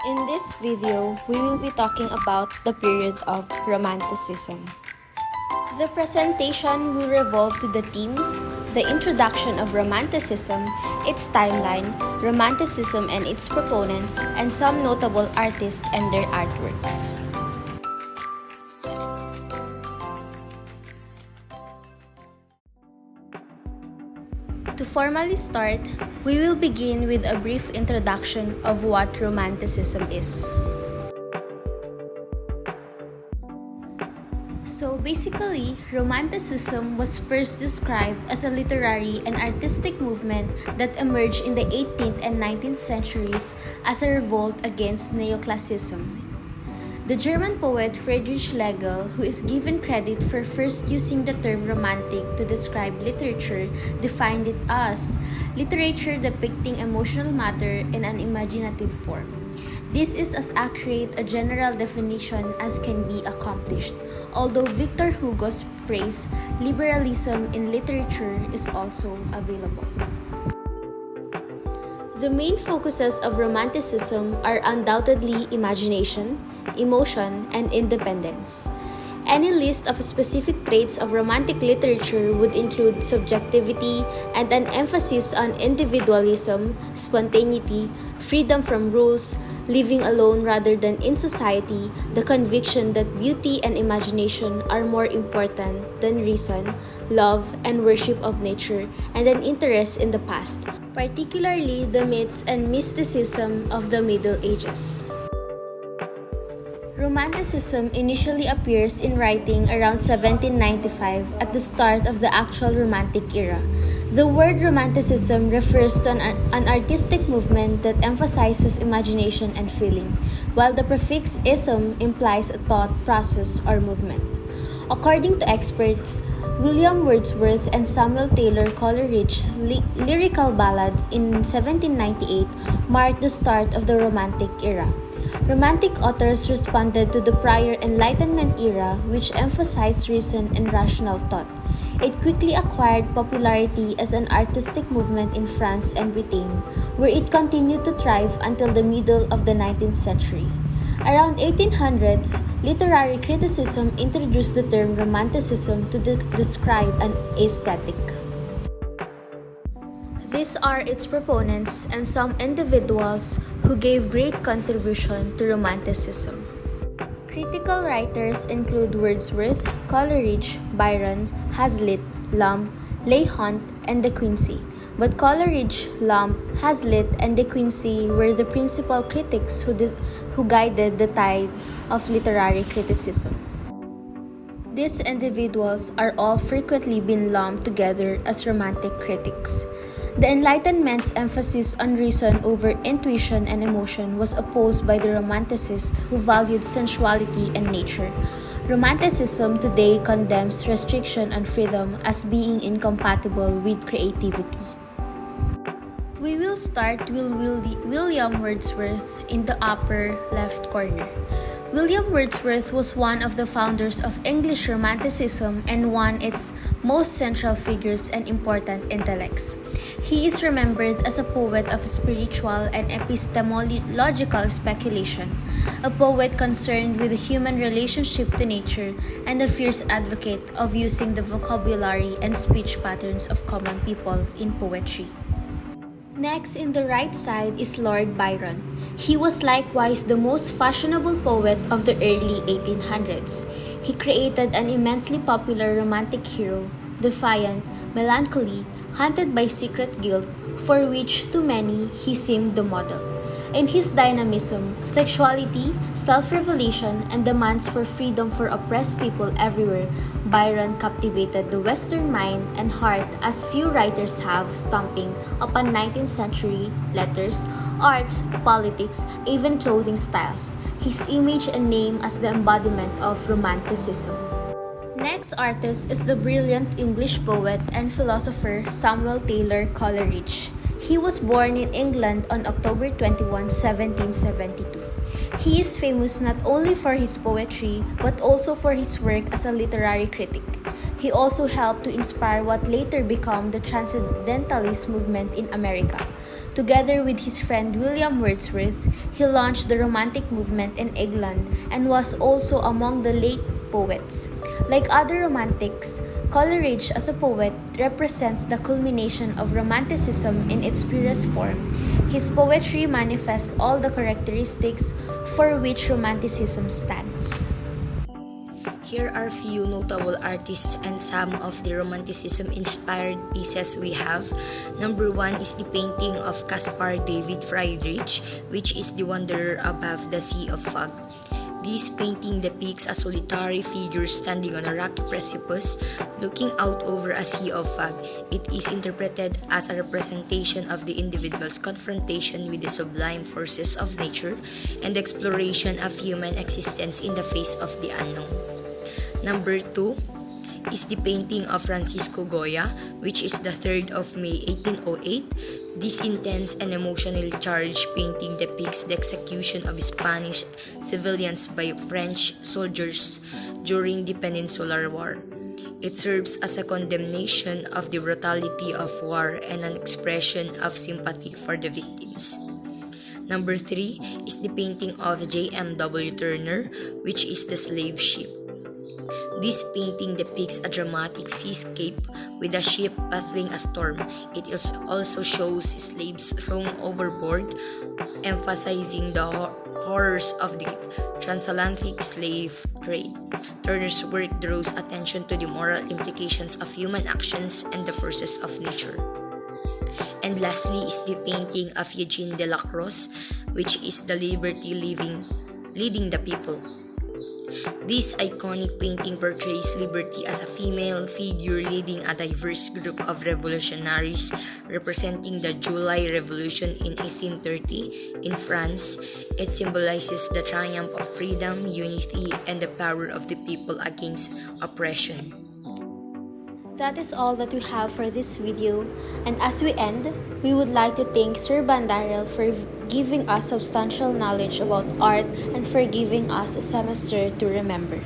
In this video, we will be talking about the period of Romanticism. The presentation will revolve to the theme, the introduction of Romanticism, its timeline, Romanticism and its proponents, and some notable artists and their artworks. To formally start, we will begin with a brief introduction of what Romanticism is. So basically, Romanticism was first described as a literary and artistic movement that emerged in the 18th and 19th centuries as a revolt against neoclassicism. The German poet Friedrich Schlegel, who is given credit for first using the term romantic to describe literature, defined it as literature depicting emotional matter in an imaginative form. This is as accurate a general definition as can be accomplished, although Victor Hugo's phrase, liberalism in literature, is also available. The main focuses of Romanticism are undoubtedly imagination, emotion, and independence. Any list of specific traits of Romantic literature would include subjectivity and an emphasis on individualism, spontaneity, freedom from rules, living alone rather than in society, the conviction that beauty and imagination are more important than reason, love, and worship of nature, and an interest in the past, particularly the myths and mysticism of the Middle Ages. Romanticism initially appears in writing around 1795 at the start of the actual Romantic era. The word Romanticism refers to an artistic movement that emphasizes imagination and feeling, while the prefix ism implies a thought, process, or movement. According to experts, William Wordsworth and Samuel Taylor Coleridge's lyrical ballads in 1798 marked the start of the Romantic era. Romantic authors responded to the prior Enlightenment era, which emphasized reason and rational thought. It quickly acquired popularity as an artistic movement in France and Britain, where it continued to thrive until the middle of the 19th century. Around 1800s, literary criticism introduced the term Romanticism to describe an aesthetic. These are its proponents and some individuals who gave great contribution to Romanticism. Critical writers include Wordsworth, Coleridge, Byron, Hazlitt, Lamb, Leigh Hunt, and De Quincey. But Coleridge, Lamb, Hazlitt, and De Quincey were the principal critics who guided the tide of literary criticism. These individuals are all frequently been lumped together as Romantic critics. The Enlightenment's emphasis on reason over intuition and emotion was opposed by the Romanticists who valued sensuality and nature. Romanticism today condemns restriction and freedom as being incompatible with creativity. We will start with William Wordsworth in the upper left corner. William Wordsworth was one of the founders of English Romanticism and one of its most central figures and important intellects. He is remembered as a poet of spiritual and epistemological speculation, a poet concerned with the human relationship to nature, and a fierce advocate of using the vocabulary and speech patterns of common people in poetry. Next, in the right side is Lord Byron. He was likewise the most fashionable poet of the early 1800s. He created an immensely popular romantic hero, defiant, melancholy, haunted by secret guilt, for which to many he seemed the model. In his dynamism, sexuality, self-revelation, and demands for freedom for oppressed people everywhere, Byron captivated the Western mind and heart as few writers have, stamping upon 19th century letters, arts, politics, even clothing styles, his image and name as the embodiment of Romanticism. Next artist is the brilliant English poet and philosopher Samuel Taylor Coleridge. He was born in England on October 21, 1772. He is famous not only for his poetry but also for his work as a literary critic. He also helped to inspire what later became the Transcendentalist movement in America. Together with his friend William Wordsworth, he launched the Romantic movement in England and was also among the late poets. Like other Romantics, Coleridge as a poet represents the culmination of Romanticism in its purest form. His poetry manifests all the characteristics for which Romanticism stands. Here are few notable artists and some of the Romanticism-inspired pieces we have. Number 1 is the painting of Caspar David Friedrich, which is The Wanderer Above the Sea of Fog. This painting depicts a solitary figure standing on a rocky precipice, looking out over a sea of fog. It is interpreted as a representation of the individual's confrontation with the sublime forces of nature and exploration of human existence in the face of the unknown. Number 2 is the painting of Francisco Goya, which is the 3rd of May 1808. This intense and emotionally charged painting depicts the execution of Spanish civilians by French soldiers during the Peninsular War. It serves as a condemnation of the brutality of war and an expression of sympathy for the victims. Number 3 is the painting of J.M.W. Turner, which is The Slave Ship. This painting depicts a dramatic seascape with a ship battling a storm. It also shows slaves thrown overboard, emphasizing the horrors of the transatlantic slave trade. Turner's work draws attention to the moral implications of human actions and the forces of nature. And lastly is the painting of Eugene Delacroix, which is The Liberty Leading the People. This iconic painting portrays liberty as a female figure leading a diverse group of revolutionaries representing the July Revolution in 1830 in France. It symbolizes the triumph of freedom, unity, and the power of the people against oppression. That is all that we have for this video, and as we end, we would like to thank Sir Bandarel for giving us substantial knowledge about art and for giving us a semester to remember.